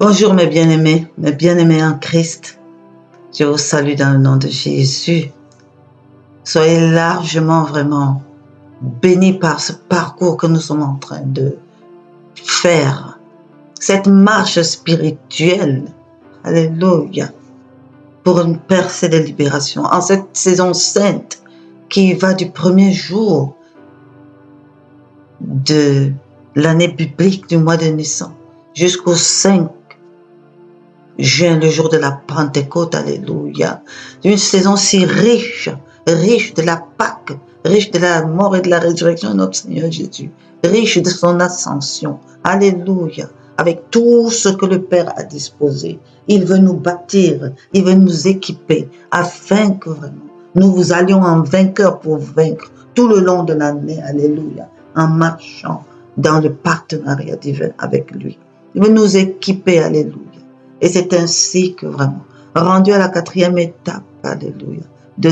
Bonjour mes bien-aimés en Christ. Je vous salue dans le nom de Jésus. Soyez largement vraiment bénis par ce parcours que nous sommes en train de faire. Cette marche spirituelle. Alléluia. Pour une percée de libération. En cette saison sainte qui va du premier jour de l'année biblique du mois de Nissan jusqu'au 5 juin, le jour de la Pentecôte, alléluia. Une saison si riche, riche de la Pâque, riche de la mort et de la résurrection de notre Seigneur Jésus, riche de son ascension, alléluia. Avec tout ce que le Père a disposé, il veut nous bâtir, il veut nous équiper, afin que vraiment nous allions en vainqueur pour vaincre tout le long de l'année, alléluia, en marchant dans le partenariat divin avec lui. Il veut nous équiper, alléluia. Et c'est ainsi que vraiment, rendu à la 4e étape, alléluia, de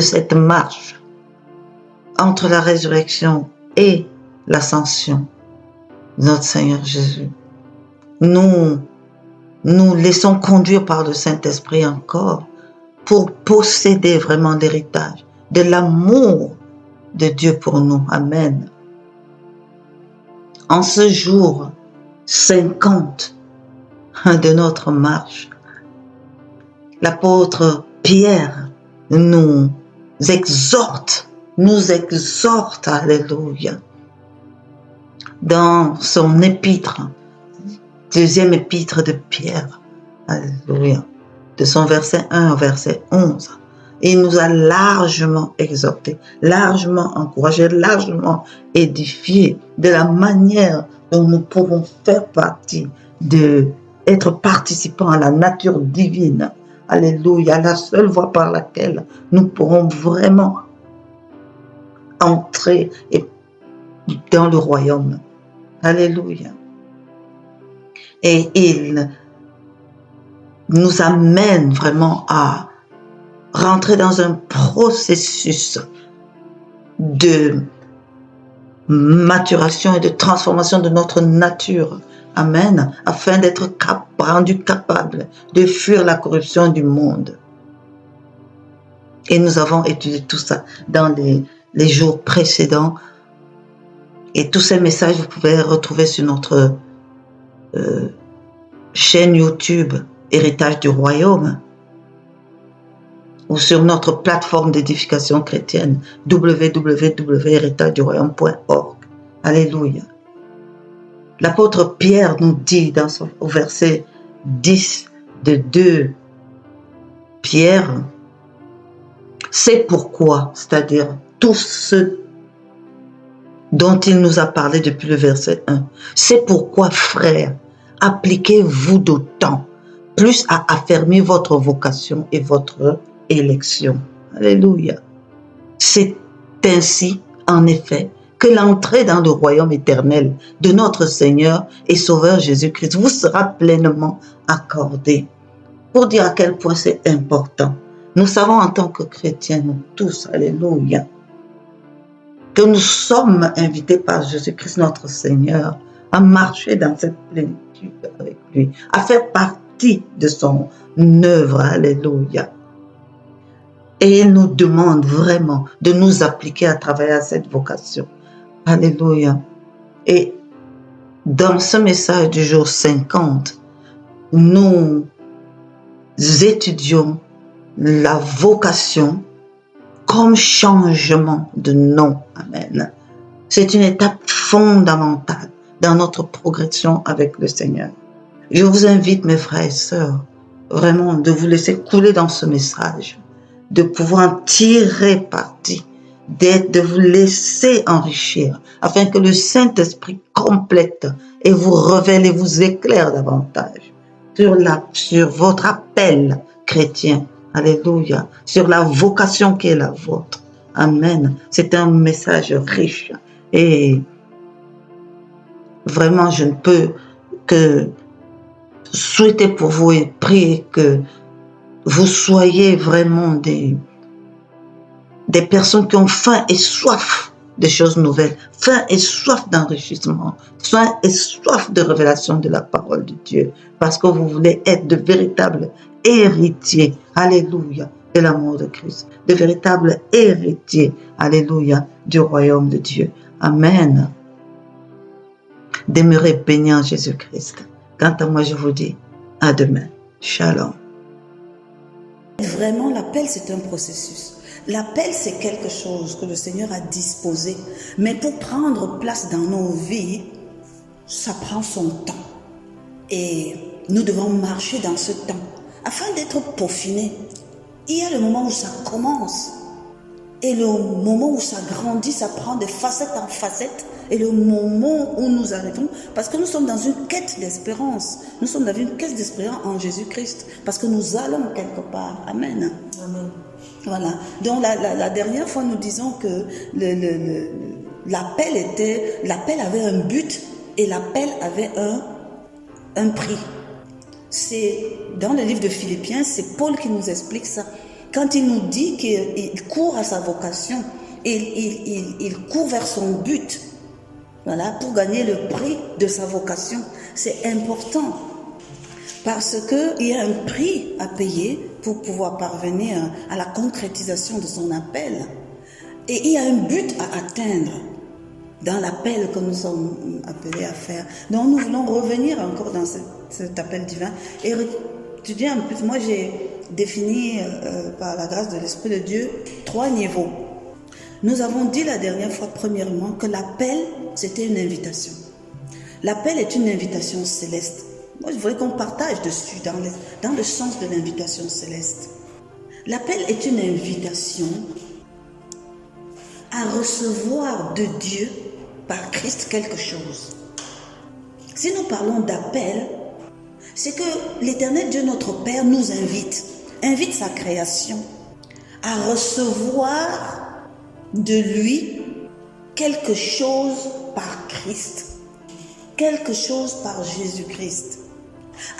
cette marche entre la résurrection et l'ascension de notre Seigneur Jésus, nous laissons conduire par le Saint-Esprit encore pour posséder vraiment l'héritage de l'amour de Dieu pour nous. Amen. En ce jour 50 de notre marche, l'apôtre Pierre nous exhorte, alléluia, dans son épître, deuxième épître de Pierre, alléluia, de son verset 1 au verset 11. Il nous a largement exhorté, largement encouragé, largement édifié de la manière dont nous pouvons faire partie être participants à la nature divine. Alléluia, la seule voie par laquelle nous pourrons vraiment entrer dans le royaume. Alléluia. Et il nous amène vraiment à rentrer dans un processus de maturation et de transformation de notre nature. Amen. Afin d'être rendu capable de fuir la corruption du monde. Et nous avons étudié tout ça dans les jours précédents. Et tous ces messages, vous pouvez les retrouver sur notre chaîne YouTube Héritage du Royaume, ou sur notre plateforme d'édification chrétienne www.héritageduroyaume.org. Alléluia. L'apôtre Pierre nous dit au verset 10 de 2 Pierre, c'est pourquoi, c'est-à-dire tout ce dont il nous a parlé depuis le verset 1, c'est pourquoi, frères, appliquez-vous d'autant plus à affermir votre vocation et votre élection. Alléluia. C'est ainsi, en effet, que l'entrée dans le royaume éternel de notre Seigneur et Sauveur Jésus-Christ vous sera pleinement accordée. Pour dire à quel point c'est important, nous savons en tant que chrétiens, nous tous, alléluia, que nous sommes invités par Jésus-Christ notre Seigneur à marcher dans cette plénitude avec lui, à faire partie de son œuvre, alléluia. Et il nous demande vraiment de nous appliquer à travers cette vocation. Alléluia. Et dans ce message du jour 50, nous étudions la vocation comme changement de nom. Amen. C'est une étape fondamentale dans notre progression avec le Seigneur. Je vous invite, mes frères et sœurs, vraiment de vous laisser couler dans ce message, de pouvoir tirer parti, de vous laisser enrichir, afin que le Saint-Esprit complète et vous révèle et vous éclaire davantage sur votre appel chrétien. Alléluia. Sur la vocation qui est la vôtre. Amen. C'est un message riche. Et vraiment, je ne peux que souhaiter pour vous et prier que vous soyez vraiment des personnes qui ont faim et soif de choses nouvelles. Faim et soif d'enrichissement. Faim et soif de révélation de la parole de Dieu. Parce que vous voulez être de véritables héritiers. Alléluia. De l'amour de Christ. De véritables héritiers. Alléluia. Du royaume de Dieu. Amen. Demeurez bénis en Jésus-Christ. Quant à moi, je vous dis à demain. Shalom. Vraiment, l'appel, c'est un processus. L'appel, c'est quelque chose que le Seigneur a disposé. Mais pour prendre place dans nos vies, ça prend son temps. Et nous devons marcher dans ce temps afin d'être peaufinés. Il y a le moment où ça commence. Et le moment où ça grandit, ça prend de facette en facette. Et le moment où nous arrivons, parce que nous sommes dans une quête d'espérance. Nous sommes dans une quête d'espérance en Jésus-Christ. Parce que nous allons quelque part. Amen. Amen. Voilà. Donc la dernière fois, nous disons que l'appel avait un but et l'appel avait un prix. C'est dans le livre de Philippiens, c'est Paul qui nous explique ça. Quand il nous dit qu'il court à sa vocation, il court vers son but, voilà, pour gagner le prix de sa vocation. C'est important parce qu'il y a un prix à payer pour pouvoir parvenir à la concrétisation de son appel. Et il y a un but à atteindre dans l'appel que nous sommes appelés à faire. Donc nous voulons revenir encore dans cet appel divin et étudier un peu. Moi j'ai défini par la grâce de l'Esprit de Dieu 3 niveaux. Nous avons dit la dernière fois premièrement que l'appel c'était une invitation. L'appel est une invitation céleste. Moi je voudrais qu'on partage dessus dans le sens de l'invitation céleste. L'appel est une invitation à recevoir de Dieu par Christ quelque chose. Si nous parlons d'appel, c'est que l'Éternel Dieu notre Père nous invite sa création à recevoir de lui quelque chose par Christ, quelque chose par Jésus-Christ,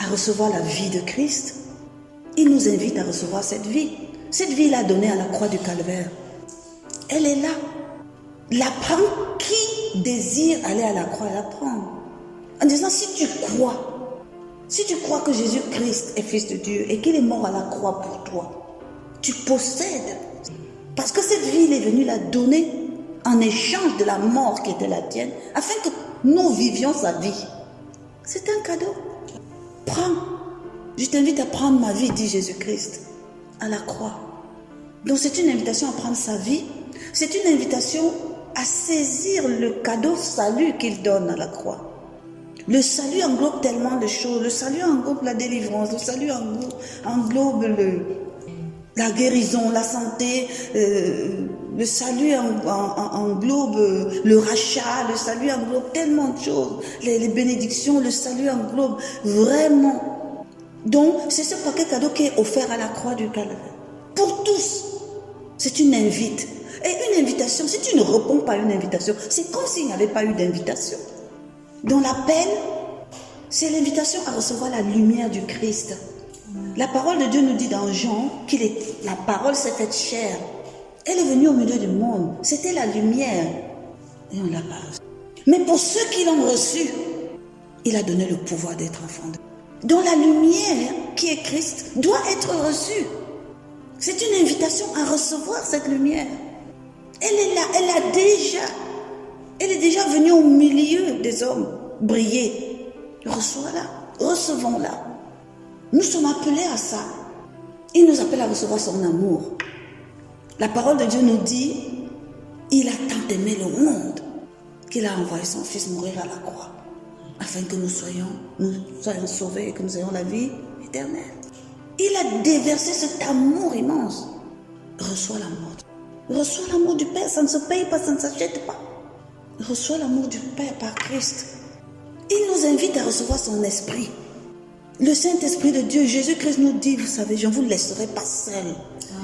à recevoir la vie de Christ. Il nous invite à recevoir cette vie. Cette vie, il a donnée à la croix du Calvaire. Elle est là. La prend. Qui désire aller à la croix, la prendre. En disant, si tu crois que Jésus-Christ est Fils de Dieu et qu'il est mort à la croix pour toi, tu possèdes. Parce que cette vie, il est venu la donner en échange de la mort qui était la tienne, afin que nous vivions sa vie. C'est un cadeau. Prends. Je t'invite à prendre ma vie, dit Jésus-Christ, à la croix. Donc c'est une invitation à prendre sa vie. C'est une invitation à saisir le cadeau salut qu'il donne à la croix. Le salut englobe tellement de choses. Le salut englobe la délivrance. Le salut englobe la guérison, la santé. Le salut englobe le rachat. Le salut englobe tellement de choses. Les bénédictions, le salut englobe vraiment. Donc, c'est ce paquet cadeau qui est offert à la croix du Calvaire. Pour tous. C'est une invite. Et une invitation, si tu ne réponds pas à une invitation, c'est comme s'il n'y avait pas eu d'invitation. Donc l'appel, c'est l'invitation à recevoir la lumière du Christ. La parole de Dieu nous dit dans Jean la parole s'est faite chair. Elle est venue au milieu du monde. C'était la lumière. Et on l'a pas reçue. Mais pour ceux qui l'ont reçue, il a donné le pouvoir d'être enfant de Dieu. Donc la lumière qui est Christ doit être reçue. C'est une invitation à recevoir cette lumière. Elle est là, elle est déjà venue au milieu des hommes briller. Reçois-la, recevons-la. Nous sommes appelés à ça. Il nous appelle à recevoir son amour. La parole de Dieu nous dit, il a tant aimé le monde qu'il a envoyé son Fils mourir à la croix, afin que nous soyons sauvés et que nous ayons la vie éternelle. Il a déversé cet amour immense. Reçois l'amour. Reçois l'amour du Père, ça ne se paye pas, ça ne s'achète pas. Reçois l'amour du Père par Christ. Il nous invite à recevoir son esprit. Le Saint-Esprit de Dieu, Jésus-Christ nous dit, vous savez, je ne vous laisserai pas seul.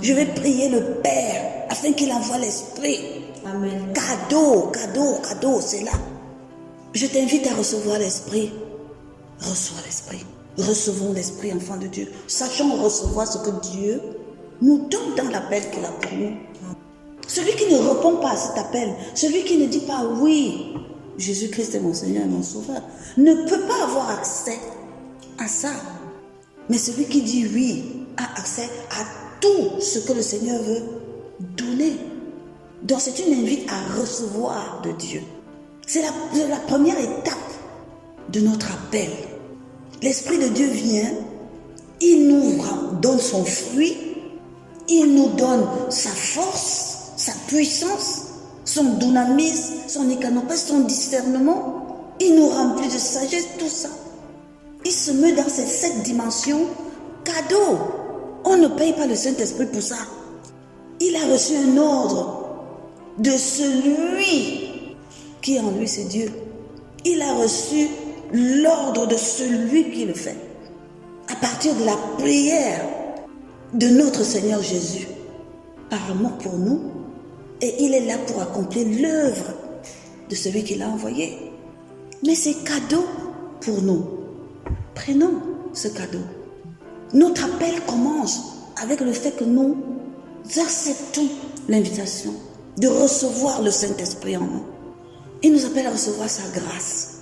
Je vais prier le Père afin qu'il envoie l'Esprit. Amen. Cadeau, c'est là. Je t'invite à recevoir l'Esprit. Reçois l'Esprit. Recevons l'Esprit, enfant de Dieu. Sachons recevoir ce que Dieu nous donne dans l'appel qu'il a pour nous. Celui qui ne répond pas à cet appel, celui qui ne dit pas oui, Jésus-Christ est mon Seigneur et mon Sauveur, ne peut pas avoir accès à ça. Mais celui qui dit oui a accès à tout ce que le Seigneur veut donner. Donc c'est une invite à recevoir de Dieu. C'est la première étape de notre appel. L'Esprit de Dieu vient, il nous donne son fruit, il nous donne sa force, sa puissance, son dynamisme, son écanopée, son discernement. Il nous remplit de sagesse, tout ça. Il se met dans ces 7 dimensions cadeaux. On ne paye pas le Saint-Esprit pour ça. Il a reçu un ordre de celui qui en lui, c'est Dieu. Il a reçu l'ordre de celui qui le fait. À partir de la prière de notre Seigneur Jésus, par amour pour nous, et il est là pour accomplir l'œuvre de celui qui l'a envoyé. Mais c'est cadeau pour nous. Prenons ce cadeau. Notre appel commence avec le fait que nous acceptons l'invitation de recevoir le Saint-Esprit en nous. Il nous appelle à recevoir sa grâce.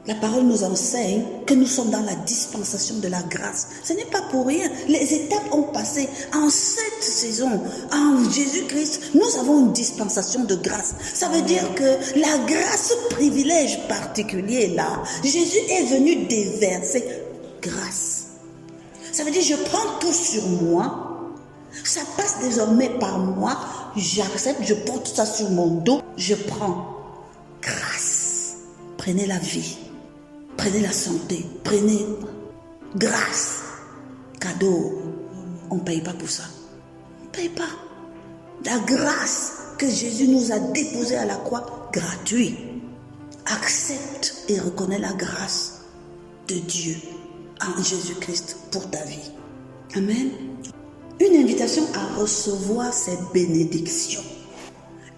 La parole nous enseigne que nous sommes dans la dispensation de la grâce. Ce n'est pas pour rien. Les étapes ont passé. En cette saison, en Jésus-Christ, nous avons une dispensation de grâce. Ça veut dire que la grâce, privilège particulier là, Jésus est venu déverser grâce. Ça veut dire je prends tout sur moi. Ça passe désormais par moi. J'accepte, je porte ça sur mon dos. Je prends grâce. Prenez la vie. Prenez la santé, prenez grâce, cadeau. On ne paye pas pour ça. On ne paye pas. La grâce que Jésus nous a déposée à la croix, gratuit. Accepte et reconnais la grâce de Dieu en Jésus-Christ pour ta vie. Amen. Une invitation à recevoir ses bénédictions.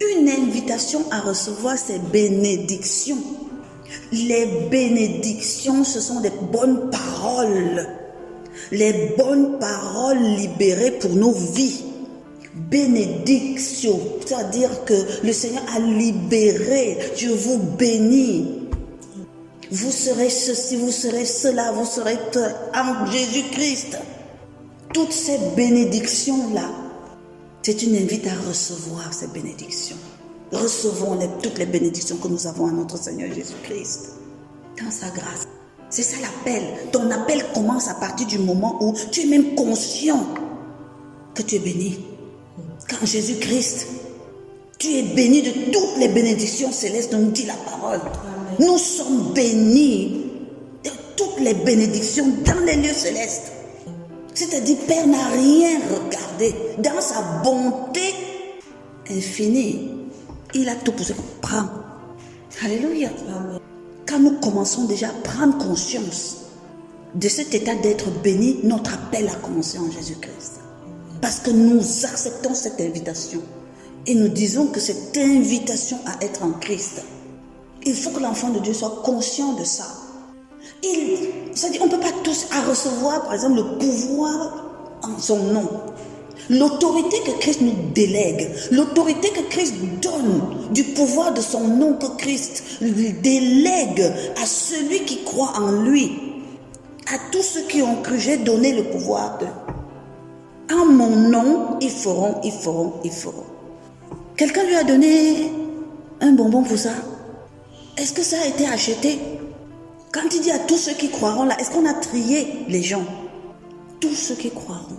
Une invitation à recevoir ses bénédictions. Les bénédictions, ce sont des bonnes paroles. Les bonnes paroles libérées pour nos vies. Bénédiction, c'est-à-dire que le Seigneur a libéré. Je vous bénis. Vous serez ceci, vous serez cela, vous serez en Jésus-Christ. Toutes ces bénédictions-là, c'est une invite à recevoir ces bénédictions. Recevons toutes les bénédictions que nous avons à notre Seigneur Jésus-Christ dans sa grâce. C'est ça l'appel. Ton appel commence à partir du moment où tu es même conscient que tu es béni. Quand Jésus-Christ, tu es béni de toutes les bénédictions célestes dont nous dit la parole. Amen. Nous sommes bénis de toutes les bénédictions dans les lieux célestes. C'est-à-dire, Père n'a rien regardé dans sa bonté infinie. Il a tout poussé. Prends. Alléluia. Amen. Quand nous commençons déjà à prendre conscience de cet état d'être béni, notre appel a commencé en Jésus-Christ. Parce que nous acceptons cette invitation. Et nous disons que cette invitation à être en Christ, il faut que l'enfant de Dieu soit conscient de ça. C'est-à-dire, on ne peut pas tous recevoir, par exemple, le pouvoir en son nom. L'autorité que Christ nous délègue, l'autorité que Christ donne du pouvoir de son nom que Christ lui délègue à celui qui croit en lui, à tous ceux qui ont cru, j'ai donné le pouvoir de. En mon nom, ils feront. Quelqu'un lui a donné un bonbon pour ça. Est-ce que ça a été acheté? Quand il dit à tous ceux qui croiront là, est-ce qu'on a trié les gens? Tous ceux qui croiront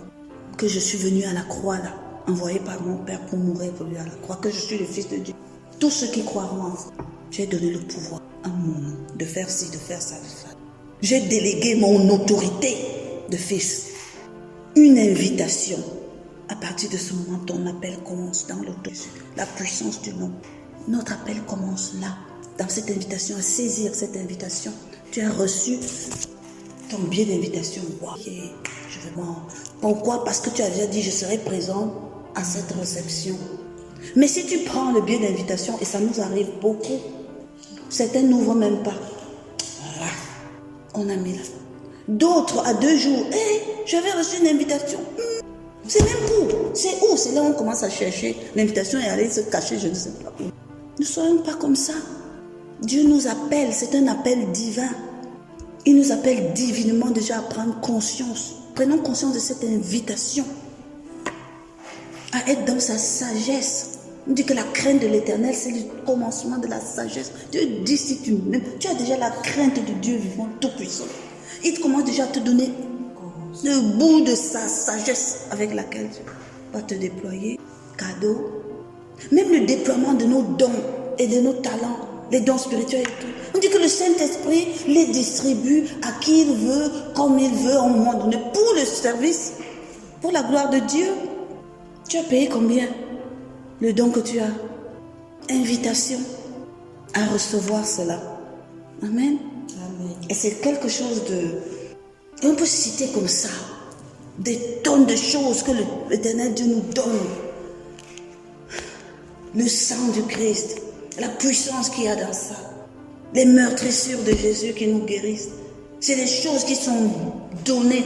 que je suis venu à la croix là, envoyé par mon Père pour mourir pour lui à la croix, que je suis le Fils de Dieu. Tous ceux qui croiront en vous, j'ai donné le pouvoir en mon nom de faire ci, de faire ça, de ça. J'ai délégué mon autorité de fils. Une invitation. À partir de ce moment, ton appel commence dans l'autorité, la puissance du nom. Notre appel commence là, dans cette invitation, à saisir cette invitation. Tu as reçu ton billet d'invitation. Wow. Je vais m'en... Pourquoi? Parce que tu as déjà dit, je serai présent à cette réception. Mais si tu prends le billet d'invitation, et ça nous arrive beaucoup, certains n'ouvrent même pas. Voilà. On a mis là. D'autres, à 2 jours, j'avais reçu une invitation. C'est même où? C'est où? C'est là où on commence à chercher l'invitation et aller se cacher, je ne sais pas où. Ne soyons pas comme ça. Dieu nous appelle, c'est un appel divin. Il nous appelle divinement déjà à prendre conscience. Prenons conscience de cette invitation à être dans sa sagesse. On dit que la crainte de l'Éternel, c'est le commencement de la sagesse. Dieu dit si tu as déjà la crainte de Dieu vivant, tout-puissant. Il commence déjà à te donner le bout de sa sagesse avec laquelle tu vas te déployer. Cadeau. Même le déploiement de nos dons et de nos talents, les dons spirituels et tout. On dit que le Saint-Esprit les distribue à qui il veut, comme il veut, à un moment donné, pour le service, pour la gloire de Dieu. Tu as payé combien? Le don que tu as. Invitation à recevoir cela. Amen. Amen. Et c'est quelque chose de... Et on peut citer comme ça des tonnes de choses que l'Éternel Dieu nous donne. Le sang du Christ, la puissance qu'il y a dans ça, les meurtrissures de Jésus qui nous guérissent. C'est des choses qui sont données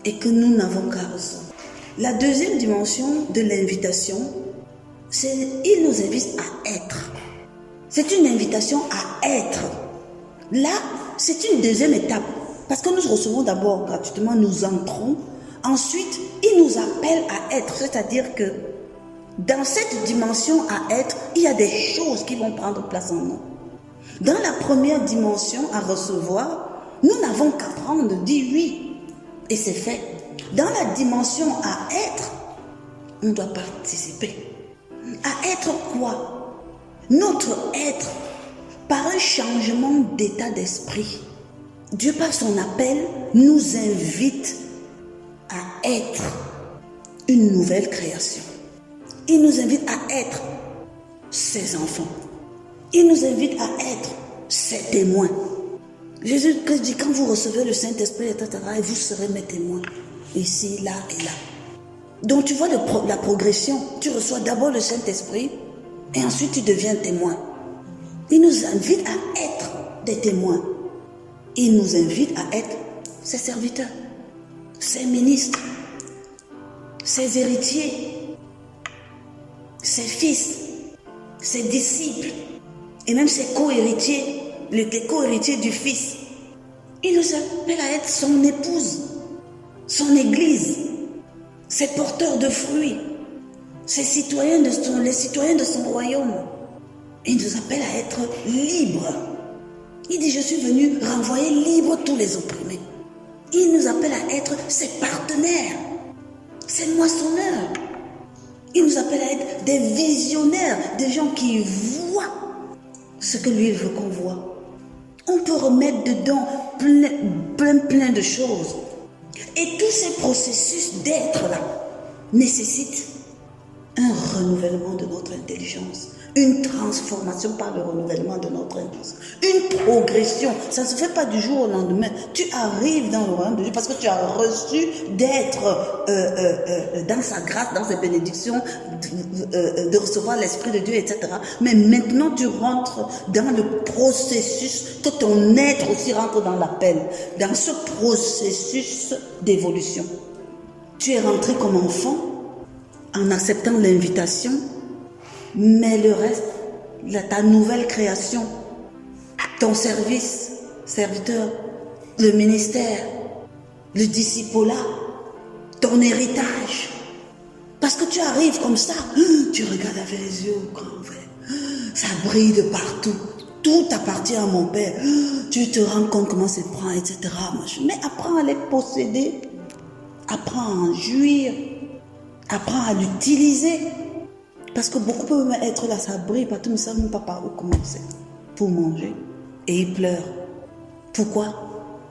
et que nous n'avons qu'à recevoir. La deuxième dimension de l'invitation, c'est il nous invite à être. C'est une invitation à être. Là, c'est une deuxième étape. Parce que nous recevons d'abord gratuitement, nous entrons. Ensuite, il nous appelle à être. C'est-à-dire que dans cette dimension à être, il y a des choses qui vont prendre place en nous. Dans la première dimension à recevoir, nous n'avons qu'à prendre, dire oui. Et c'est fait. Dans la dimension à être, on doit participer. À être quoi? Notre être, par un changement d'état d'esprit. Dieu, par son appel, nous invite à être une nouvelle création. Il nous invite à être ses enfants. Il nous invite à être ses témoins. Jésus-Christ dit, quand vous recevez le Saint-Esprit, etc., et vous serez mes témoins, ici, là et là. Donc tu vois la progression. Tu reçois d'abord le Saint-Esprit, et ensuite tu deviens témoin. Il nous invite à être des témoins. Il nous invite à être ses serviteurs, ses ministres, ses héritiers, ses fils, ses disciples, et même ses co-héritiers, les co-héritiers du Fils. Il nous appelle à être son épouse, son église, ses porteurs de fruits, les citoyens de son royaume. Il nous appelle à être libres. Il dit, je suis venu renvoyer libres tous les opprimés. Il nous appelle à être ses partenaires, ses moissonneurs. Il nous appelle à être des visionnaires, des gens qui voient ce que lui veut qu'on voit. On peut remettre dedans plein de choses. Et tous ces processus d'être là nécessitent un renouvellement de notre intelligence, une transformation par le renouvellement de notre intelligence, une progression. Ça ne se fait pas du jour au lendemain. Tu arrives dans le royaume de Dieu parce que tu as reçu d'être dans sa grâce, dans ses bénédictions, de recevoir l'Esprit de Dieu, etc. Mais maintenant, tu rentres dans le processus, que ton être aussi rentre dans l'appel, dans ce processus d'évolution. Tu es rentré comme enfant en acceptant l'invitation, mais le reste, ta nouvelle création, ton serviteur, le ministère, le discipolat, ton héritage. Parce que tu arrives comme ça, tu regardes avec les yeux grands ouverts, ça brille de partout, tout appartient à mon Père. Tu te rends compte comment c'est prend, etc. Mais apprends à les posséder, apprends à en jouir, apprends à l'utiliser. Parce que beaucoup peuvent être là, ça brille partout, mais ça ne savent pas par où commencer pour manger. Et ils pleurent. Pourquoi?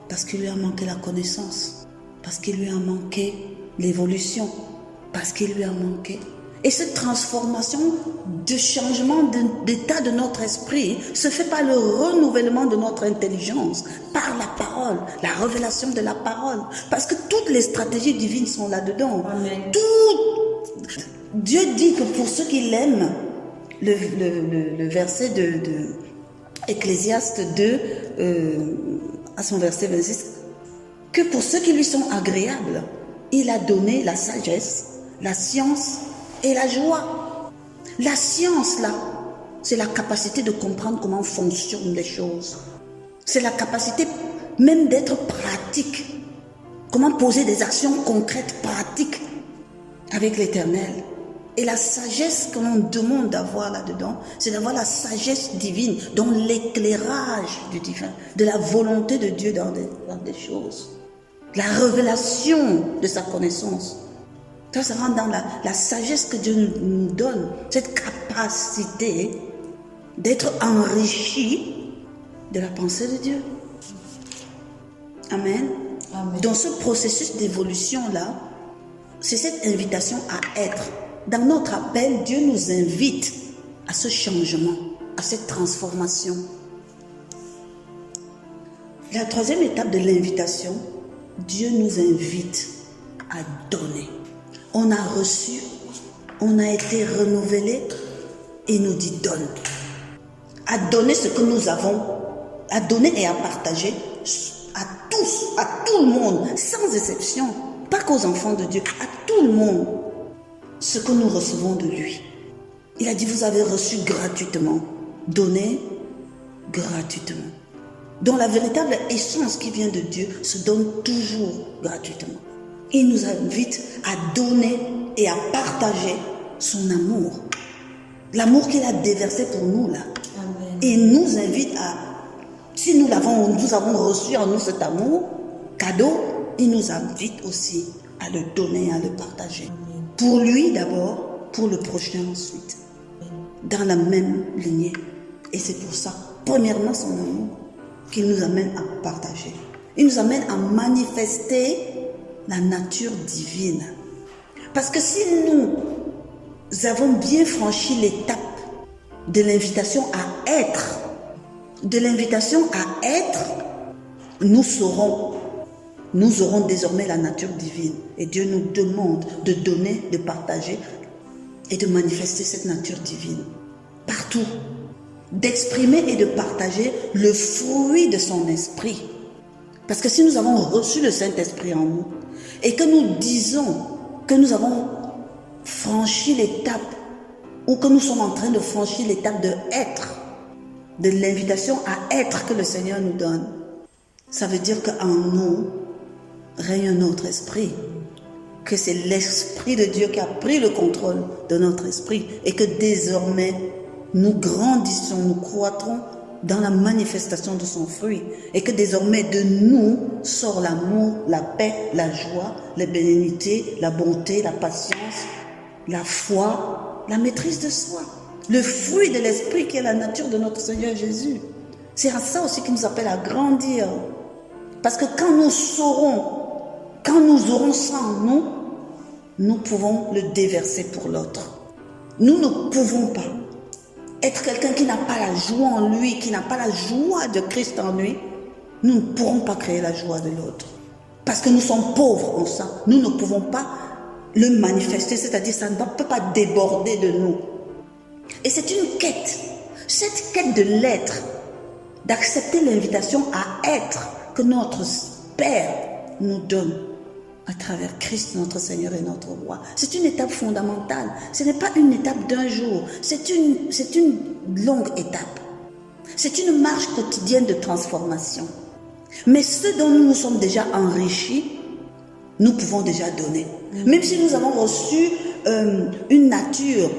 Parce qu'il lui a manqué la connaissance. Parce qu'il lui a manqué l'évolution. Parce qu'il lui a manqué. Et cette transformation de changement d'état de notre esprit se fait par le renouvellement de notre intelligence, par la parole, la révélation de la parole. Parce que toutes les stratégies divines sont là-dedans. Amen. Dieu dit que pour ceux qui l'aiment, le verset de Ecclésiaste 2, à son verset 26, que pour ceux qui lui sont agréables, il a donné la sagesse, la science et la joie. La science, là, c'est la capacité de comprendre comment fonctionnent les choses. C'est la capacité même d'être pratique. Comment poser des actions concrètes, pratiques avec l'Éternel. Et la sagesse que l'on demande d'avoir là-dedans, c'est d'avoir la sagesse divine, dans l'éclairage du divin, de la volonté de Dieu dans des choses. La révélation de sa connaissance. Ça rentre dans la sagesse que Dieu nous donne, cette capacité d'être enrichi de la pensée de Dieu. Amen. Amen. Dans ce processus d'évolution-là, c'est cette invitation à être. Dans notre appel, Dieu nous invite à ce changement, à cette transformation. La troisième étape de l'invitation, Dieu nous invite à donner. On a reçu, on a été renouvelé et il nous dit donne. À donner ce que nous avons, à donner et à partager à tous, à tout le monde, sans exception, pas qu'aux enfants de Dieu, à tout le monde, ce que nous recevons de lui. Il a dit, vous avez reçu gratuitement, donnez gratuitement. Donc la véritable essence qui vient de Dieu se donne toujours gratuitement. Il nous invite à donner et à partager son amour. L'amour qu'il a déversé pour nous là. Amen. Et il nous invite à, si nous avons reçu en nous cet amour, cadeau, il nous invite aussi à le donner, à le partager. Amen. Pour lui d'abord, pour le prochain ensuite. Dans la même lignée. Et c'est pour ça, premièrement son amour, qu'il nous amène à partager. Il nous amène à manifester la nature divine. Parce que si nous avons bien franchi l'étape de l'invitation à être, nous aurons désormais la nature divine. Et Dieu nous demande de donner, de partager et de manifester cette nature divine. Partout. D'exprimer et de partager le fruit de son esprit. Parce que si nous avons reçu le Saint-Esprit en nous et que nous disons que nous avons franchi l'étape ou que nous sommes en train de franchir l'étape de être, de l'invitation à être que le Seigneur nous donne, ça veut dire qu'en nous règne un autre esprit, que c'est l'Esprit de Dieu qui a pris le contrôle de notre esprit et que désormais nous grandissons, nous croîtrons dans la manifestation de son fruit et que désormais de nous sort l'amour, la paix, la joie, la bénignité, la bonté, la patience, la foi, la maîtrise de soi. Le fruit de l'esprit qui est la nature de notre Seigneur Jésus. C'est à ça aussi qu'il nous appelle à grandir. Parce que quand nous aurons ça en nous, nous pouvons le déverser pour l'autre. Nous ne pouvons pas être quelqu'un qui n'a pas la joie en lui, qui n'a pas la joie de Christ en lui. Nous ne pourrons pas créer la joie de l'autre. Parce que nous sommes pauvres en ça. Nous ne pouvons pas le manifester, c'est-à-dire ça ne peut pas déborder de nous. Et c'est une quête. Cette quête de l'être, d'accepter l'invitation à être que notre Père nous donne à travers Christ, notre Seigneur et notre Roi. C'est une étape fondamentale. Ce n'est pas une étape d'un jour. C'est une longue étape. C'est une marche quotidienne de transformation. Mais ce dont nous nous sommes déjà enrichis, nous pouvons déjà donner. Même si nous avons reçu une nature,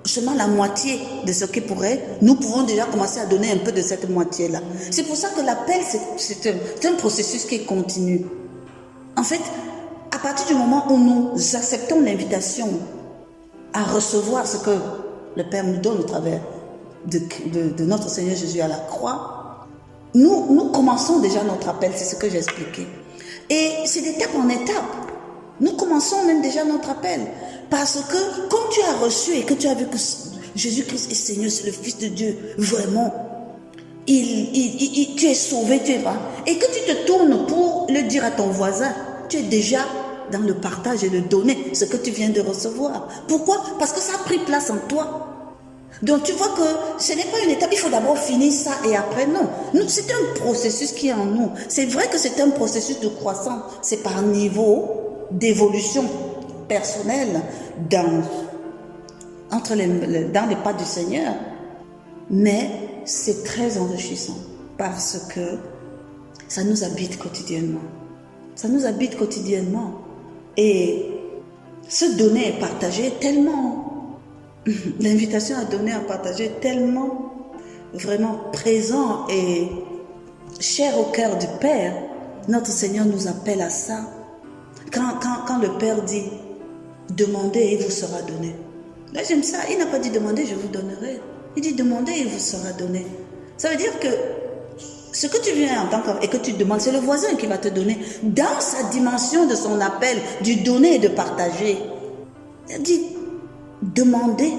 seulement la moitié de ce qui pourrait, nous pouvons déjà commencer à donner un peu de cette moitié-là. C'est pour ça que l'appel, c'est un processus qui est continu. En fait, à partir du moment où nous acceptons l'invitation à recevoir ce que le Père nous donne au travers de notre Seigneur Jésus à la croix, nous commençons déjà notre appel, c'est ce que j'ai expliqué. Et c'est d'étape en étape. Nous commençons même déjà notre appel. Parce que quand tu as reçu et que tu as vu que Jésus-Christ est Seigneur, c'est le Fils de Dieu, vraiment, tu es sauvé, tu es là. Et que tu te tournes pour le dire à ton voisin, tu es déjà dans le partage et le donner, ce que tu viens de recevoir. Pourquoi? Parce que ça a pris place en toi. Donc tu vois que ce n'est pas une étape, il faut d'abord finir ça et après non. C'est un processus qui est en nous. C'est vrai que c'est un processus de croissance, c'est par niveau, d'évolution personnelle dans les pas du Seigneur. Mais c'est très enrichissant parce que ça nous habite quotidiennement. Ça nous habite quotidiennement. Et se donner et partager est tellement, l'invitation à donner, à partager est tellement vraiment présent et cher au cœur du Père. Notre Seigneur nous appelle à ça. Quand le Père dit « demandez et il vous sera donné ». Là j'aime ça, il n'a pas dit « demandez, je vous donnerai ». Il dit « demandez et il vous sera donné ». Ça veut dire que ce que tu viens en tant et que tu demandes, c'est le voisin qui va te donner dans sa dimension de son appel, du donner et de partager. Il dit « demandez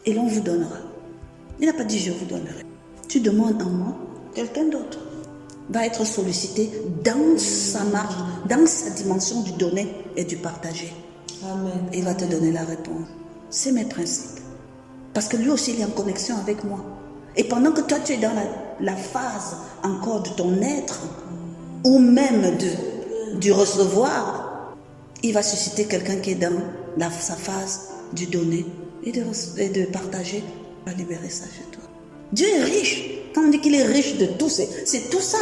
et l'on vous donnera ». Il n'a pas dit « je vous donnerai ». Tu demandes en moi, quelqu'un d'autre va être sollicité dans sa marche, dans sa dimension du donner et du partager. Amen. Il va te donner la réponse. C'est mes principes. Parce que lui aussi, il est en connexion avec moi. Et pendant que toi, tu es dans la phase encore de ton être, ou même du recevoir, il va susciter quelqu'un qui est dans sa phase du donner et de partager, va libérer ça chez toi. Dieu est riche. Quand on dit qu'il est riche de tout, c'est tout ça.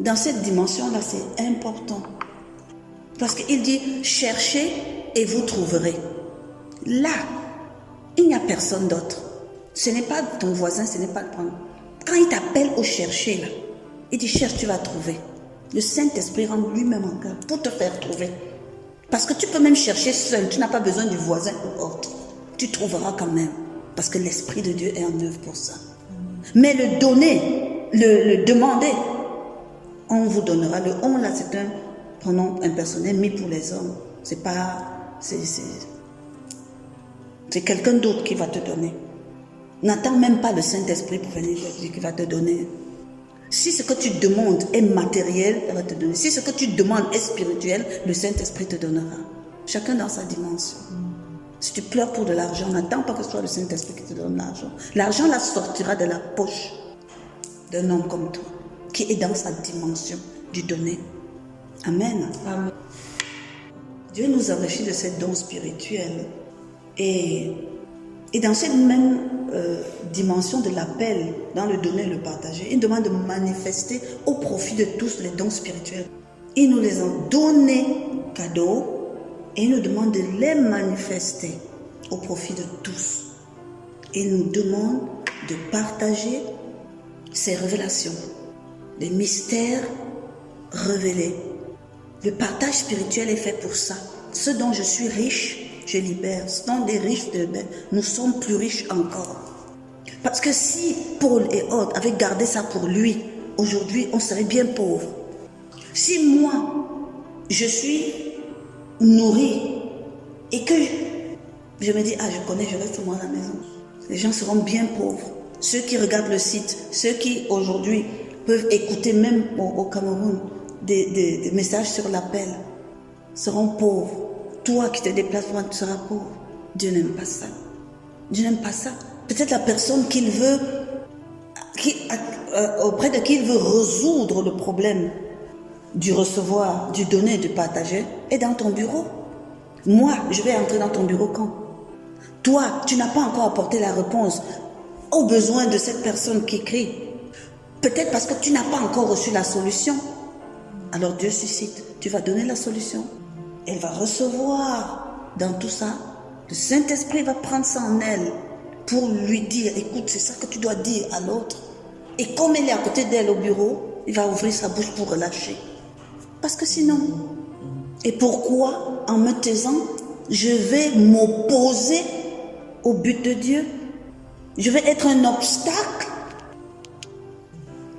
Dans cette dimension-là, c'est important. Parce qu'il dit, cherchez et vous trouverez. Là, il n'y a personne d'autre. Ce n'est pas ton voisin, ce n'est pas le prendre. Quand il t'appelle au chercher, là, il dit, cherche, tu vas trouver. Le Saint-Esprit rentre lui-même en cœur pour te faire trouver. Parce que tu peux même chercher seul, tu n'as pas besoin du voisin ou autre. Tu trouveras quand même. Parce que l'Esprit de Dieu est en œuvre pour ça. Mais le donner, le demander, on vous donnera. Le on là, c'est un pronom impersonnel mis pour les hommes. C'est pas, c'est quelqu'un d'autre qui va te donner. N'attends même pas le Saint-Esprit pour venir qui va te donner. Si ce que tu demandes est matériel, il va te donner. Si ce que tu demandes est spirituel, le Saint-Esprit te donnera. Chacun dans sa dimension. Si tu pleures pour de l'argent, n'attends pas que ce soit le Saint-Esprit qui te donne l'argent. L'argent là sortira de la poche d'un homme comme toi, qui est dans sa dimension du donner. Amen. Amen. Dieu nous enrichit de cette don spirituel. Et dans cette même dimension de l'appel, dans le donner et le partager, il demande de manifester au profit de tous les dons spirituels. Il nous les a donnés cadeaux. Et il nous demande de les manifester au profit de tous. Il nous demande de partager ces révélations, les mystères révélés. Le partage spirituel est fait pour ça. Ce dont je suis riche, je libère. Ce dont les riches, nous sommes plus riches encore. Parce que si Paul et autres avaient gardé ça pour lui, aujourd'hui, on serait bien pauvres. Si moi, je suis nourri et que je me dis, je connais, je reste moi à la maison. Les gens seront bien pauvres. Ceux qui regardent le site, ceux qui aujourd'hui peuvent écouter même au Cameroun des messages sur l'appel seront pauvres. Toi qui te déplaces, tu seras pauvre. Dieu n'aime pas ça. Dieu n'aime pas ça. Peut-être la personne qu'il veut, auprès de qui il veut résoudre le problème du recevoir, du donner, du partager, est dans ton bureau. Moi, je vais entrer dans ton bureau quand? Toi, tu n'as pas encore apporté la réponse aux besoins de cette personne qui crie. Peut-être parce que tu n'as pas encore reçu la solution. Alors Dieu suscite, tu vas donner la solution. Elle va recevoir dans tout ça. Le Saint-Esprit va prendre ça en elle pour lui dire, écoute, c'est ça que tu dois dire à l'autre. Et comme elle est à côté d'elle au bureau, il va ouvrir sa bouche pour relâcher. Parce que sinon, et pourquoi en me taisant, je vais m'opposer au but de Dieu? Je vais être un obstacle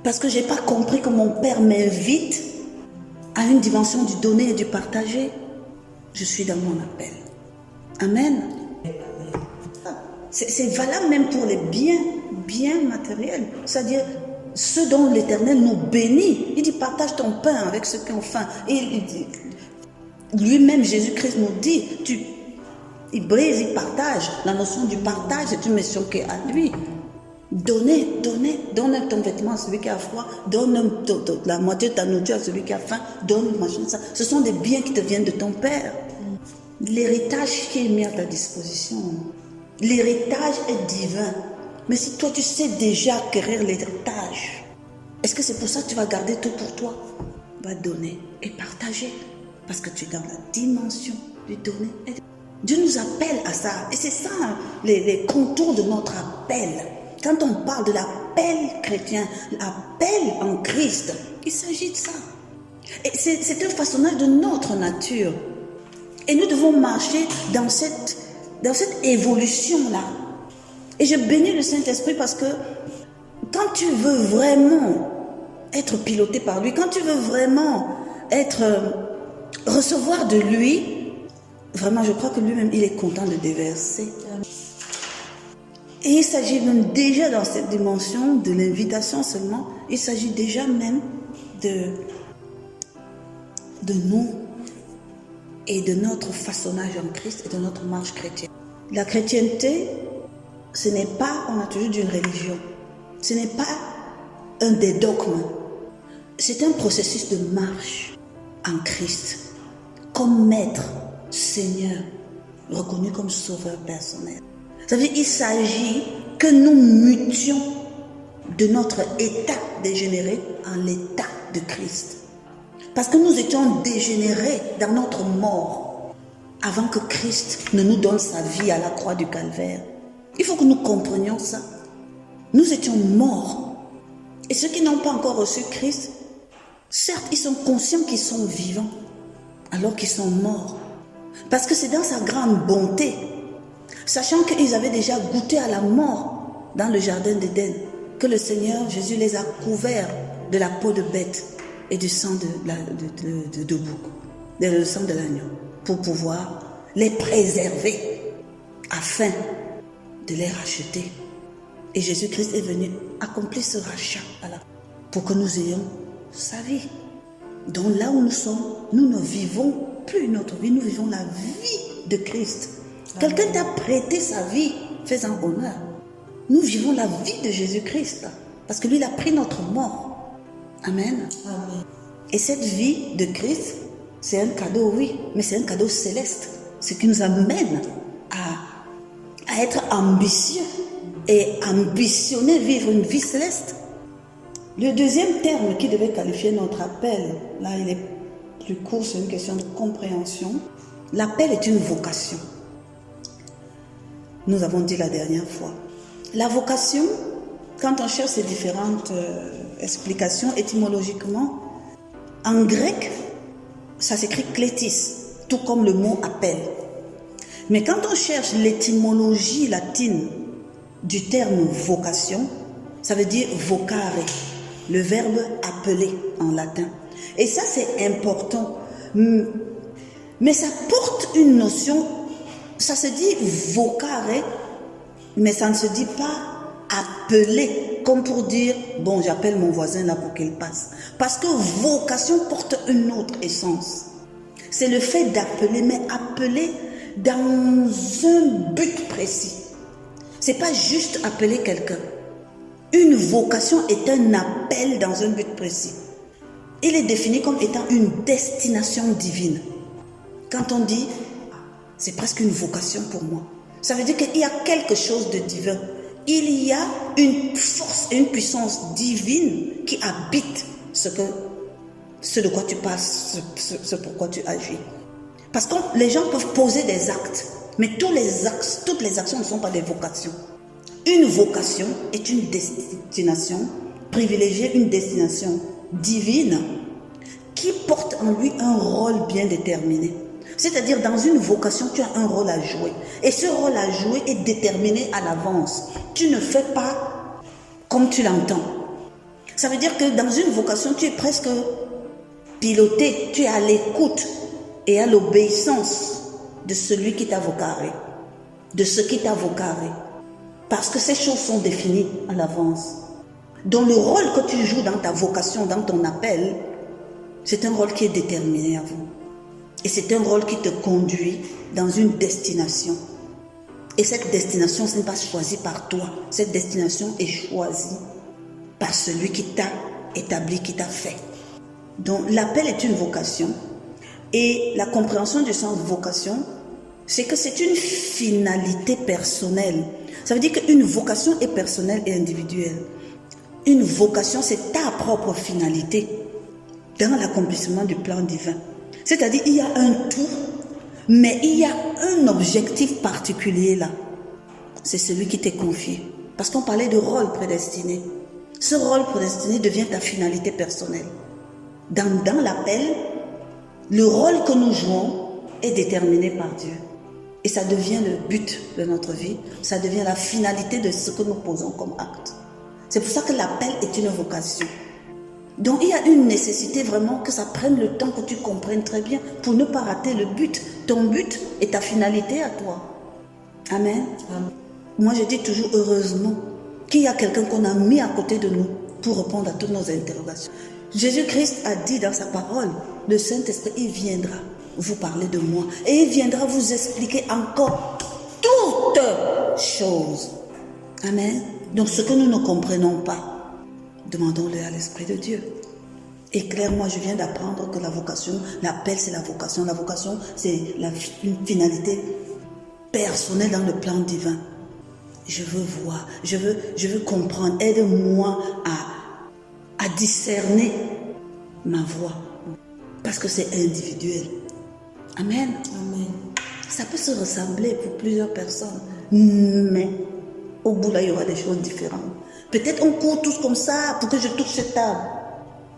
parce que je n'ai pas compris que mon Père m'invite à une dimension du donner et du partager. Je suis dans mon appel. Amen. C'est valable même pour les biens matériels. C'est-à-dire ceux dont l'Éternel nous bénit. Il dit, partage ton pain avec ceux qui ont faim. Et il dit, lui-même, Jésus-Christ nous dit, il brise, il partage. La notion du partage, c'est une mission qui est à lui. Donnez, donne ton vêtement à celui qui a froid, donne la moitié de ta nourriture à celui qui a faim, donne machin, ça. Ce sont des biens qui te viennent de ton Père. L'héritage qui est mis à ta disposition, l'héritage est divin. Mais si toi tu sais déjà acquérir l'héritage, est-ce que c'est pour ça que tu vas garder tout pour toi? Va donner et partager, parce que tu es dans la dimension du donner. Dieu nous appelle à ça, et c'est ça les contours de notre appel. Quand on parle de l'appel chrétien, l'appel en Christ, il s'agit de ça. Et c'est un façonnage de notre nature. Et nous devons marcher dans cette évolution-là. Et je bénis le Saint-Esprit parce que quand tu veux vraiment être piloté par lui, quand tu veux vraiment recevoir de lui, vraiment je crois que lui-même il est content de déverser. Et il s'agit même déjà dans cette dimension de l'invitation seulement, il s'agit déjà même de nous et de notre façonnage en Christ et de notre marche chrétienne. La chrétienté, ce n'est pas, on a toujours dit une religion, ce n'est pas un des dogmes, c'est un processus de marche en Christ, comme maître, Seigneur, reconnu comme sauveur personnel. Ça veut dire qu'il s'agit que nous mutions de notre état dégénéré en l'état de Christ. Parce que nous étions dégénérés dans notre mort avant que Christ ne nous donne sa vie à la croix du Calvaire. Il faut que nous comprenions ça. Nous étions morts. Et ceux qui n'ont pas encore reçu Christ, certes, ils sont conscients qu'ils sont vivants alors qu'ils sont morts. Parce que c'est dans sa grande bonté, sachant qu'ils avaient déjà goûté à la mort dans le jardin d'Éden, que le Seigneur Jésus les a couverts de la peau de bête et du sang de bouc, le sang de l'agneau, pour pouvoir les préserver afin de les racheter. Et Jésus-Christ est venu accomplir ce rachat pour que nous ayons sa vie. Donc là où nous sommes, nous ne vivons plus notre vie, nous vivons la vie de Christ. Quelqu'un t'a prêté sa vie, fais-en honneur. Nous vivons la vie de Jésus-Christ, parce que lui, il a pris notre mort. Amen. Amen. Et cette vie de Christ, c'est un cadeau, oui, mais c'est un cadeau céleste. Ce qui nous amène à être ambitieux et ambitionner vivre une vie céleste. Le deuxième terme qui devait qualifier notre appel, là il est plus court, c'est une question de compréhension. L'appel est une vocation. Nous avons dit la dernière fois. La vocation, quand on cherche ces différentes explications étymologiquement, en grec, ça s'écrit klétis, tout comme le mot appel. Mais quand on cherche l'étymologie latine du terme vocation, ça veut dire vocare, le verbe appeler en latin. Et ça c'est important. Mais ça porte une notion, ça se dit vocare, mais ça ne se dit pas appeler, comme pour dire, bon j'appelle mon voisin là pour qu'il passe. Parce que vocation porte une autre essence. C'est le fait d'appeler, mais appeler dans un but précis. C'est pas juste appeler quelqu'un. Une vocation est un appel dans un but précis. Il est défini comme étant une destination divine. Quand on dit, c'est presque une vocation pour moi, ça veut dire qu'il y a quelque chose de divin. Il y a une force et une puissance divine qui habite ce de quoi tu passes, ce pourquoi tu agis. Parce que les gens peuvent poser des actes, mais toutes les actions ne sont pas des vocations. Une vocation est une destination privilégiée, une destination divine qui porte en lui un rôle bien déterminé. C'est-à-dire dans une vocation, tu as un rôle à jouer. Et ce rôle à jouer est déterminé à l'avance. Tu ne fais pas comme tu l'entends. Ça veut dire que dans une vocation, tu es presque piloté, tu es à l'écoute et à l'obéissance de celui qui t'a vocaré, de ce qui t'a vocaré. Parce que ces choses sont définies à l'avance. Donc le rôle que tu joues dans ta vocation, dans ton appel, c'est un rôle qui est déterminé avant. Et c'est un rôle qui te conduit dans une destination. Et cette destination, ce n'est pas choisi par toi. Cette destination est choisie par celui qui t'a établi, qui t'a fait. Donc l'appel est une vocation. Et la compréhension du sens de vocation, c'est que c'est une finalité personnelle. Ça veut dire qu'une vocation est personnelle et individuelle. Une vocation, c'est ta propre finalité dans l'accomplissement du plan divin. C'est-à-dire, il y a un tout, mais il y a un objectif particulier là. C'est celui qui t'est confié. Parce qu'on parlait de rôle prédestiné. Ce rôle prédestiné devient ta finalité personnelle. Dans l'appel, le rôle que nous jouons est déterminé par Dieu. Et ça devient le but de notre vie. Ça devient la finalité de ce que nous posons comme acte. C'est pour ça que l'appel est une vocation. Donc il y a une nécessité vraiment que ça prenne le temps, que tu comprennes très bien pour ne pas rater le but. Ton but est ta finalité à toi. Amen. Amen. Moi je dis toujours heureusement qu'il y a quelqu'un qu'on a mis à côté de nous pour répondre à toutes nos interrogations. Jésus-Christ a dit dans sa parole, le Saint-Esprit, il viendra vous parler de moi et il viendra vous expliquer encore toutes choses. Amen. Donc ce que nous ne comprenons pas, demandons-le à l'Esprit de Dieu. Et clairement, je viens d'apprendre que la vocation, l'appel c'est la vocation. La vocation c'est une finalité personnelle dans le plan divin. Je veux voir, je veux comprendre. Aide-moi à discerner ma voix. Parce que c'est individuel. Amen. Amen. Ça peut se ressembler pour plusieurs personnes. Mais au bout là, il y aura des choses différentes. Peut-être on court tous comme ça pour que je touche cette table.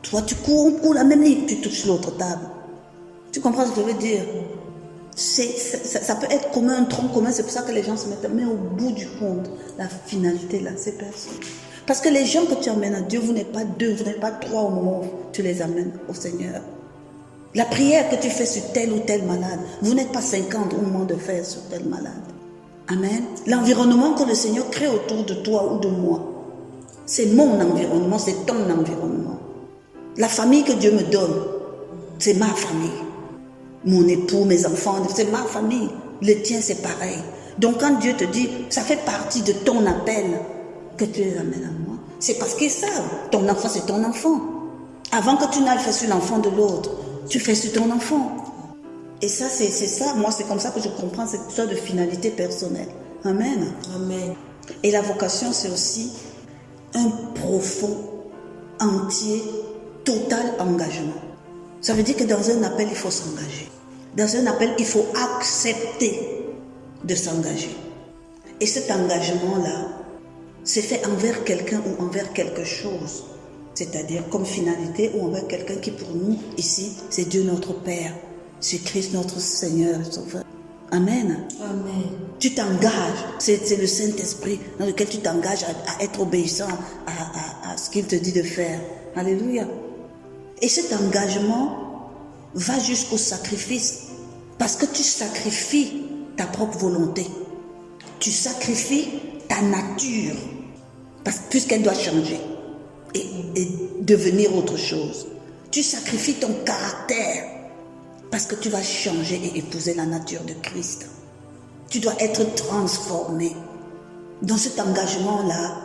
Toi, tu cours, on court la même ligne, tu touches l'autre table. Tu comprends ce que je veux dire? Ça peut être commun, un tronc commun, c'est pour ça que les gens se mettent. Mais au bout du compte, la finalité là, c'est personne. Parce que les gens que tu amènes à Dieu, vous n'êtes pas deux, vous n'êtes pas trois au moment où tu les amènes au Seigneur. La prière que tu fais sur tel ou tel malade, vous n'êtes pas 50 au moment de faire sur tel malade. Amen. L'environnement que le Seigneur crée autour de toi ou de moi, c'est mon environnement, c'est ton environnement. La famille que Dieu me donne, c'est ma famille. Mon époux, mes enfants, c'est ma famille. Le tien, c'est pareil. Donc quand Dieu te dit, ça fait partie de ton appel que tu les amènes à moi, c'est parce qu'ils savent, ton enfant, c'est ton enfant. Avant que tu n'ailles faire sur l'enfant de l'autre, tu fais sur ton enfant. Et ça, c'est ça. Moi, c'est comme ça que je comprends cette sorte de finalité personnelle. Amen. Amen. Et la vocation, c'est aussi un profond, entier, total engagement. Ça veut dire que dans un appel, il faut s'engager. Dans un appel, il faut accepter de s'engager. Et cet engagement-là, c'est fait envers quelqu'un ou envers quelque chose. C'est-à-dire comme finalité ou envers quelqu'un qui pour nous, ici, c'est Dieu notre Père. C'est Christ notre Seigneur et Sauveur. Amen. Amen. Tu t'engages, c'est le Saint-Esprit dans lequel tu t'engages à être obéissant à ce qu'il te dit de faire. Alléluia. Et cet engagement va jusqu'au sacrifice. Parce que tu sacrifies ta propre volonté. Tu sacrifies ta nature. Puisqu'elle doit changer et devenir autre chose. Tu sacrifies ton caractère. Parce que tu vas changer et épouser la nature de Christ. Tu dois être transformé. Dans cet engagement-là,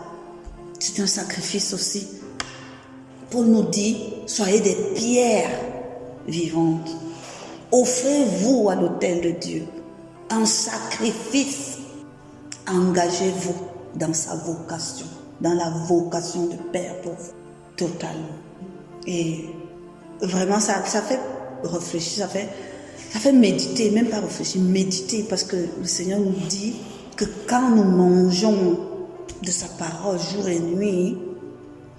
c'est un sacrifice aussi. Paul nous dit, soyez des pierres vivantes. Offrez-vous à l'autel de Dieu un sacrifice. Engagez-vous dans sa vocation, dans la vocation de Père pour vous, totalement. Et vraiment, ça fait réfléchir, ça fait méditer, même pas réfléchir, méditer, parce que le Seigneur nous dit que quand nous mangeons de sa parole jour et nuit,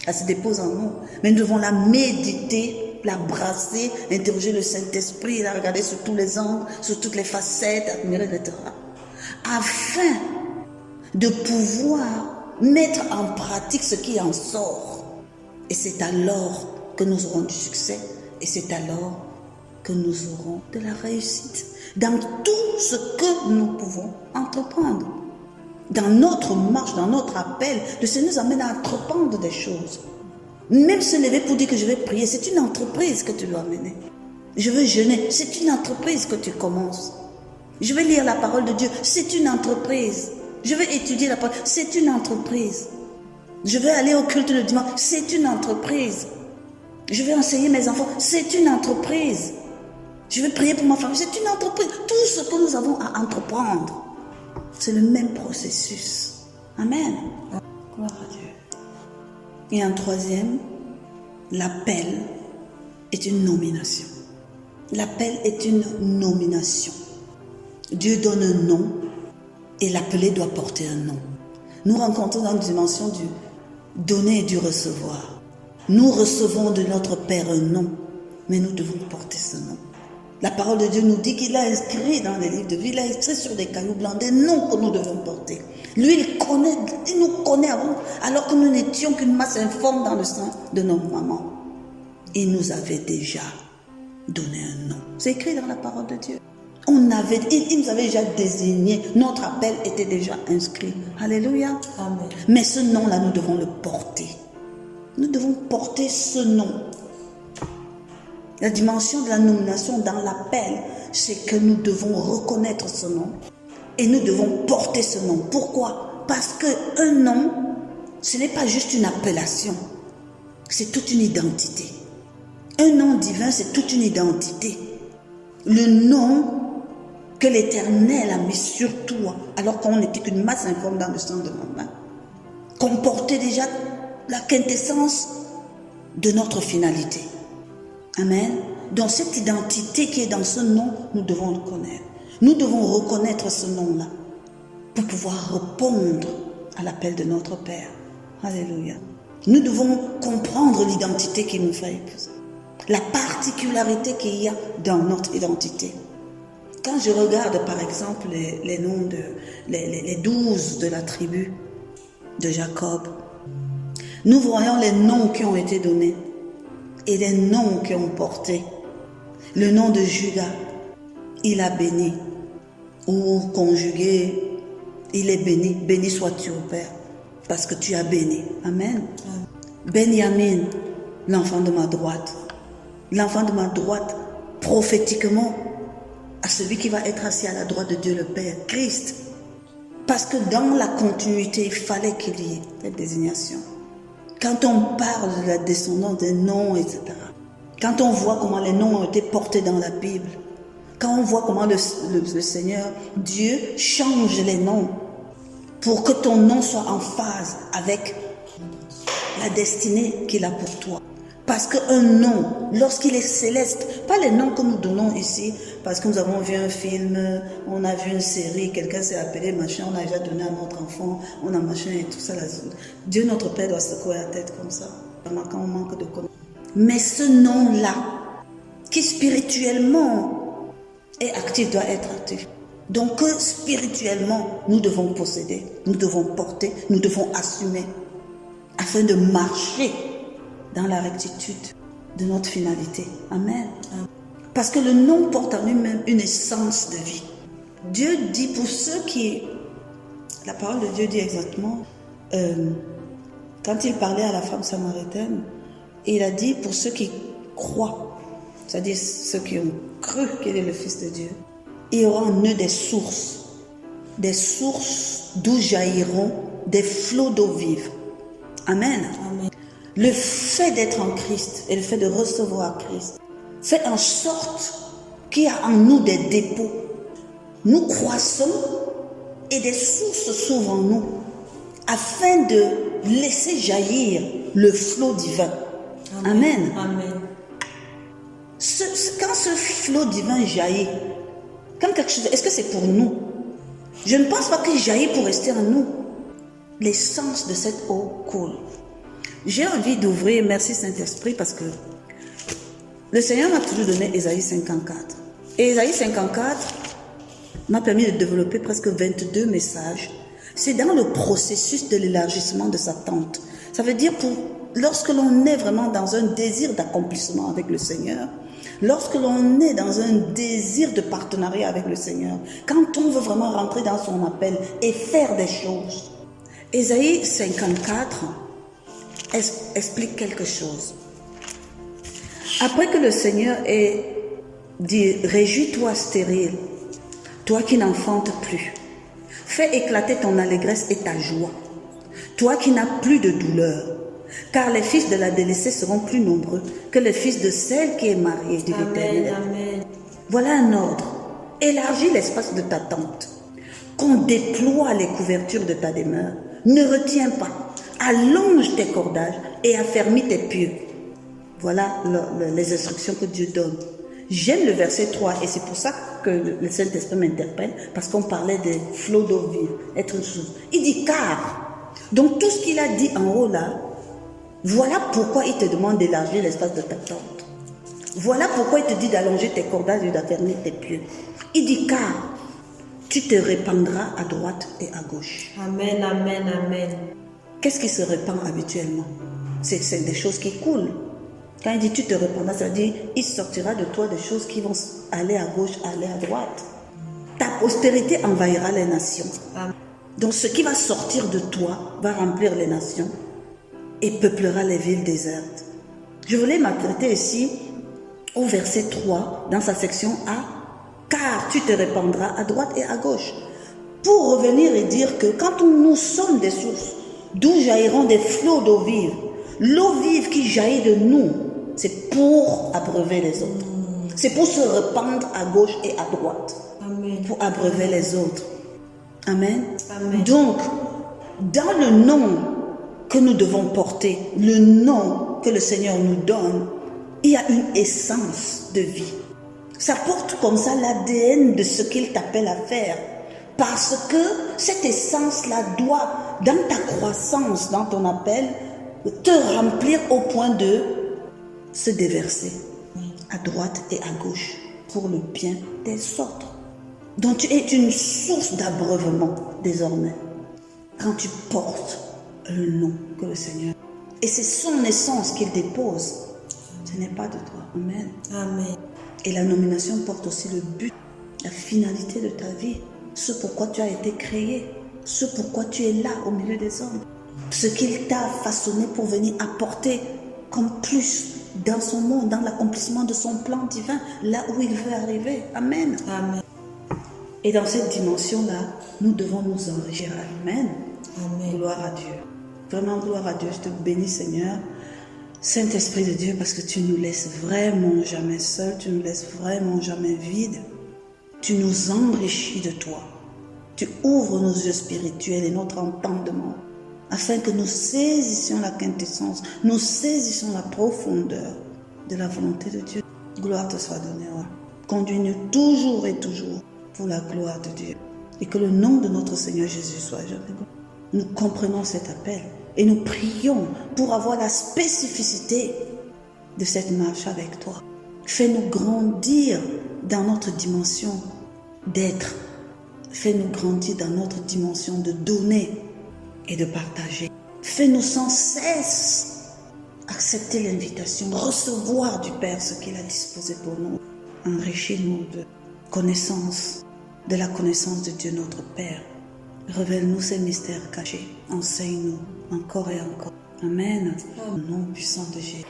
elle se dépose en nous, mais nous devons la méditer, la brasser, interroger le Saint-Esprit, la regarder sur tous les angles, sur toutes les facettes, admirer, etc. Afin de pouvoir mettre en pratique ce qui en sort. Et c'est alors que nous aurons du succès, et c'est alors que nous aurons de la réussite dans tout ce que nous pouvons entreprendre. Dans notre marche, dans notre appel, le Seigneur nous amène à entreprendre des choses. Même se lever pour dire que je vais prier, c'est une entreprise que tu dois mener. Je veux jeûner, c'est une entreprise que tu commences. Je vais lire la parole de Dieu. C'est une entreprise. Je vais étudier la parole. C'est une entreprise. Je vais aller au culte le dimanche. C'est une entreprise. Je vais enseigner mes enfants. C'est une entreprise. Je vais prier pour ma famille. C'est une entreprise. Tout ce que nous avons à entreprendre, c'est le même processus. Amen. Gloire à Dieu. Et un troisième, l'appel est une nomination. L'appel est une nomination. Dieu donne un nom et l'appelé doit porter un nom. Nous rencontrons dans une dimension du donner et du recevoir. Nous recevons de notre Père un nom, mais nous devons porter ce nom. La parole de Dieu nous dit qu'il a inscrit dans les livres de vie, il a inscrit sur des cailloux blancs des noms que nous devons porter. Lui, il nous connaît avant, alors que nous n'étions qu'une masse informe dans le sein de nos mamans. Il nous avait déjà donné un nom. C'est écrit dans la parole de Dieu. Il nous avait déjà désigné, notre appel était déjà inscrit. Alléluia. Amen. Mais ce nom-là, nous devons le porter. Nous devons porter ce nom. La dimension de la nomination dans l'appel, c'est que nous devons reconnaître ce nom et nous devons porter ce nom. Pourquoi? Parce qu'un nom, ce n'est pas juste une appellation, c'est toute une identité. Un nom divin, c'est toute une identité. Le nom que l'Éternel a mis sur toi, alors qu'on n'était qu'une masse informe dans le sang de mon main, comportait déjà la quintessence de notre finalité. Amen. Donc cette identité qui est dans ce nom, nous devons le connaître. Nous devons reconnaître ce nom-là pour pouvoir répondre à l'appel de notre Père. Alléluia. Nous devons comprendre l'identité qui nous fait épouser. La particularité qu'il y a dans notre identité. Quand je regarde par exemple les noms les 12 de la tribu de Jacob, nous voyons les noms qui ont été donnés et les noms qui ont porté. Le nom de Judas, il a béni, ou conjugué, il est béni. Béni sois-tu au Père, parce que tu as béni. Amen. Benjamin, l'enfant de ma droite. L'enfant de ma droite, prophétiquement, à celui qui va être assis à la droite de Dieu le Père, Christ. Parce que dans la continuité, il fallait qu'il y ait cette désignation. Quand on parle de la descendance des noms, etc., quand on voit comment les noms ont été portés dans la Bible, quand on voit comment le Seigneur, Dieu, change les noms pour que ton nom soit en phase avec la destinée qu'il a pour toi. Parce qu'un nom, lorsqu'il est céleste, pas les noms que nous donnons ici, parce que nous avons vu un film, on a vu une série, quelqu'un s'est appelé machin, on a déjà donné à notre enfant, on a machin et tout ça. Dieu notre Père doit secouer la tête comme ça, quand on manque de connaissance. Mais ce nom-là, qui spirituellement est actif, doit être actif. Donc spirituellement, nous devons posséder, nous devons porter, nous devons assumer, afin de marcher dans la rectitude de notre finalité. Amen. Parce que le nom porte en lui-même une essence de vie. Dieu dit pour ceux qui... La parole de Dieu dit exactement, quand il parlait à la femme samaritaine, il a dit pour ceux qui croient, c'est-à-dire ceux qui ont cru qu'il est le Fils de Dieu, il y aura en eux des sources d'où jailliront des flots d'eau vive. Amen. Amen. Le fait d'être en Christ et le fait de recevoir Christ fait en sorte qu'il y a en nous des dépôts. Nous croissons et des sources s'ouvrent en nous afin de laisser jaillir le flot divin. Amen. Amen. Quand ce flot divin jaillit, quand quelque chose, est-ce que c'est pour nous? Je ne pense pas qu'il jaillit pour rester en nous. L'essence de cette eau coule. J'ai envie d'ouvrir, merci Saint-Esprit, parce que le Seigneur m'a toujours donné Ésaïe 54. Et Ésaïe 54 m'a permis de développer presque 22 messages. C'est dans le processus de l'élargissement de sa tente. Ça veut dire lorsque l'on est vraiment dans un désir d'accomplissement avec le Seigneur, lorsque l'on est dans un désir de partenariat avec le Seigneur, quand on veut vraiment rentrer dans son appel et faire des choses, Ésaïe 54 explique quelque chose. Après que le Seigneur ait dit « Réjouis-toi stérile, toi qui n'enfantes plus, fais éclater ton allégresse et ta joie. Toi qui n'as plus de douleur, car les fils de la délaissée seront plus nombreux que les fils de celle qui est mariée, dit l'Éternel. Voilà un ordre. Élargis l'espace de ta tente. Qu'on déploie les couvertures de ta demeure. Ne retiens pas. Allonge tes cordages et affermis tes pieux. Voilà les instructions que Dieu donne. J'aime le verset 3 et c'est pour ça que le Saint-Esprit m'interpelle, parce qu'on parlait des flots d'eau vive, être une source. Il dit car. Donc tout ce qu'il a dit en haut là, voilà pourquoi il te demande d'élargir l'espace de ta tente. Voilà pourquoi il te dit d'allonger tes cordages et d'affermir tes pieux. Il dit car tu te répandras à droite et à gauche. Amen, amen, amen. Qu'est-ce qui se répand habituellement? C'est des choses qui coulent. Quand il dit tu te répandras, ça veut dire il sortira de toi des choses qui vont aller à gauche, aller à droite. Ta postérité envahira les nations. Amen. Donc ce qui va sortir de toi va remplir les nations et peuplera les villes désertes. Je voulais m'arrêter ici au verset 3 dans sa section A. Car tu te répandras à droite et à gauche. Pour revenir et dire que quand nous sommes des sources, d'où jailliront des flots d'eau vive, l'eau vive qui jaillit de nous, c'est pour abreuver les autres. C'est pour se répandre à gauche et à droite. Amen. Pour abreuver les autres. Amen. Amen. Donc, dans le nom que nous devons porter, le nom que le Seigneur nous donne, il y a une essence de vie. Ça porte comme ça l'ADN de ce qu'il t'appelle à faire. Parce que cette essence-là doit, dans ta croissance, dans ton appel, te remplir au point de se déverser à droite et à gauche pour le bien des autres. Donc tu es une source d'abreuvement désormais quand tu portes le nom que le Seigneur. Et c'est son essence qu'il dépose. Ce n'est pas de toi. Amen. Amen. Et la nomination porte aussi le but, la finalité de ta vie, ce pourquoi tu as été créé, ce pourquoi tu es là au milieu des hommes, ce qu'il t'a façonné pour venir apporter comme plus dans son monde, dans l'accomplissement de son plan divin, là où il veut arriver. Amen. Amen. Et dans cette dimension-là, nous devons nous enrichir. Amen. Amen. Gloire à Dieu. Vraiment, gloire à Dieu. Je te bénis, Seigneur. Saint-Esprit de Dieu, parce que tu nous laisses vraiment jamais seuls, tu nous laisses vraiment jamais vides. Tu nous enrichis de toi. Tu ouvres nos yeux spirituels et notre entendement, afin que nous saisissions la quintessence, nous saisissions la profondeur de la volonté de Dieu. Gloire te soit donnée. Ouais. Conduis-nous toujours et toujours pour la gloire de Dieu. Et que le nom de notre Seigneur Jésus soit jamais glorifié. Nous comprenons cet appel. Et nous prions pour avoir la spécificité de cette marche avec toi. Fais-nous grandir dans notre dimension d'être. Fais-nous grandir dans notre dimension de donner et de partager. Fais-nous sans cesse accepter l'invitation, recevoir du Père ce qu'il a disposé pour nous. Enrichis-nous de connaissance, de la connaissance de Dieu notre Père. Révèle-nous ces mystères cachés. Enseigne-nous encore et encore. Amen. Au nom puissant de Jésus.